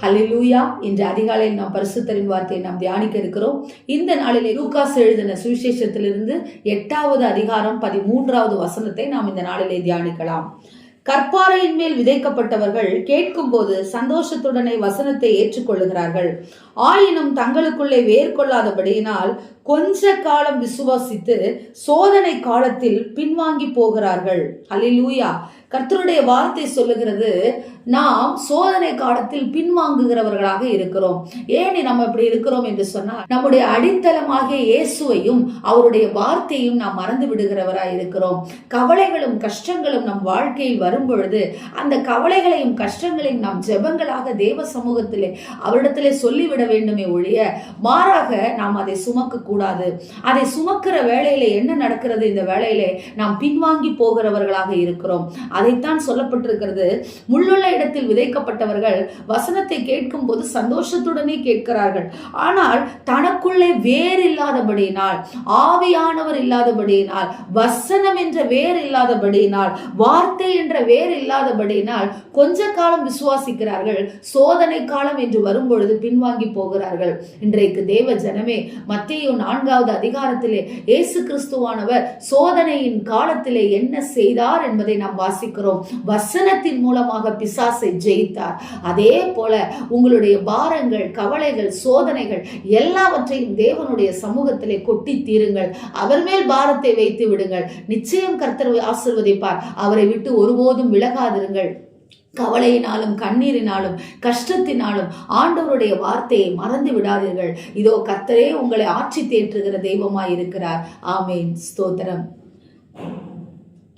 ஹல்லேலூயா. இன்று அதிகாலையில் நாம் பரிசுத்தரின் வார்த்தையை நாம் தியானிக்க இருக்கிறோம். இந்த நாளிலே லூகாஸ் எழுதின சுவிசேஷத்திலிருந்து 8வது அதிகாரம் 13வது வசனத்தை நாம் இந்த நாளிலே தியானிக்கலாம். கற்பாறையின் மேல் விதைக்கப்பட்டவர்கள் கேட்கும் போது சந்தோஷத்துடனே வசனத்தை ஏற்றுக்கொள்ளுகிறார்கள். ஆயினும் தங்களுக்குள்ளே வேர் கொள்ளாதபடியினால் கொஞ்ச காலம் விசுவாசித்து சோதனை காலத்தில் பின்வாங்கி போகிறார்கள். ஹல்லேலூயா. கர்த்தருடைய வார்த்தை சொல்லுகிறது, நாம் சோதனை காலத்தில் பின்வாங்குகிறவர்களாக இருக்கிறோம். ஏன் நம்ம இப்படி இருக்கிறோம் என்று சொன்னால், நம்முடைய அடித்தளமாகிய இயேசுவையும் அவருடைய வார்த்தையும் நாம் மறந்து விடுகிறவராய் இருக்கிறோம். கவலைகளும் கஷ்டங்களும் நம் வாழ்க்கையில் வரும் பொழுது அந்த கவலைகளையும் கஷ்டங்களையும் நாம் ஜெபங்களாக தேவ சமூகத்திலே அவரிடத்திலே சொல்லிவிட வேண்டுமே ஒழிய மாறாக நாம் அதை சுமக்க கூடாது. அதை சுமக்கிற வேளையில என்ன நடக்கிறது? இந்த வேளையிலே நாம் பின்வாங்கி போகிறவர்களாக இருக்கிறோம். அதைத்தான் சொல்லப்பட்டிருக்கிறது. முள்ளுள்ள இடத்தில் விதைக்கப்பட்டவர்கள் வசனத்தை கேட்கும் போது சந்தோஷத்துடனே கேட்கிறார்கள். ஆனால் தனக்குள்ளே வேர் இல்லாதபடியினால், ஆவியானவர் இல்லாதபடியினால், வசனம் என்ற வேர் இல்லாதபடியினால், வார்த்தை என்ற வேர் இல்லாதபடியினால் கொஞ்ச காலம் விசுவாசிக்கிறார்கள். சோதனை காலம் என்று வரும்பொழுது பின்வாங்கி போகிறார்கள். இன்றைக்கு தேவ ஜனமே, மத்தேயு 4வது அதிகாரத்திலே இயேசு கிறிஸ்துவானவர் சோதனையின் காலத்திலே என்ன செய்தார் என்பதை நாம் வாசிக்கிறோம். வசனத்தின் மூலமாக பிசாசை ஜெயித்தார். அதே போல உங்களுடைய பாரங்கள், கவலைகள், சோதனைகள் எல்லாவற்றையும் தேவனுடைய சமூகத்திலே கொட்டி தீருங்கள். அவர் மேல் பாரத்தை வைத்து விடுங்கள். நிச்சயம் கர்த்தர் ஆசீர்வதிப்பார். அவரை விட்டு ஒருபோதும் விலகாதிருங்கள். கவலையினாலும் கண்ணீரினாலும் கஷ்டத்தினாலும் ஆண்டவருடைய வார்த்தையை மறந்து விடாதீர்கள். இதோ கர்த்தரே உங்களை ஆட்சி தேற்றுகிற தெய்வமாய் இருக்கிறார். ஆமேன். ஸ்தோத்திரம்.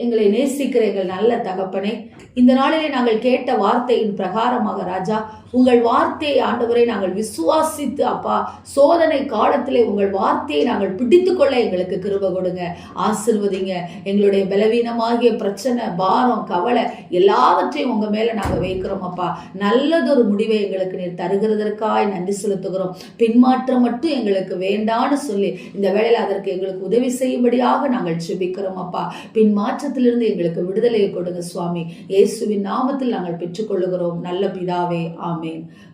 எங்களை நேசிக்கிற எங்கள் நல்ல தகப்பனே, இந்த நாளிலே நாங்கள் கேட்ட வார்த்தையின் பிரகாரமாக ராஜா, உங்கள் வார்த்தையை ஆண்டவரை நாங்கள் விசுவாசித்து அப்பா, சோதனை காலத்திலே உங்கள் வார்த்தையை நாங்கள் பிடித்து கொள்ள எங்களுக்கு கிருபை கொடுங்க. ஆசீர்வதிங்க. எங்களுடைய பலவீனமாகிய பிரச்சனை, பாரம், கவலை எல்லாவற்றையும் உங்க மேல நாங்கள் வைக்கிறோம் அப்பா. நல்லதொரு முடிவை எங்களுக்கு நீர் தருகிறதற்காய் நன்றி செலுத்துகிறோம். பின்மாற்றம் மட்டும் எங்களுக்கு வேண்டான்னு சொல்லி இந்த வேளையில் அதற்கு எங்களுக்கு உதவி செய்யும்படியாக நாங்கள் ஜெபிக்கிறோம் அப்பா. பின்மாற்றத்திலிருந்து எங்களுக்கு விடுதலையை கொடுங்க சுவாமி. இயேசுவின் நாமத்தில் நாங்கள் பெற்றுக்கொள்ளுகிறோம் நல்ல பிதாவே. ஆமென்.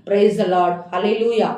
Praise the Lord. Hallelujah.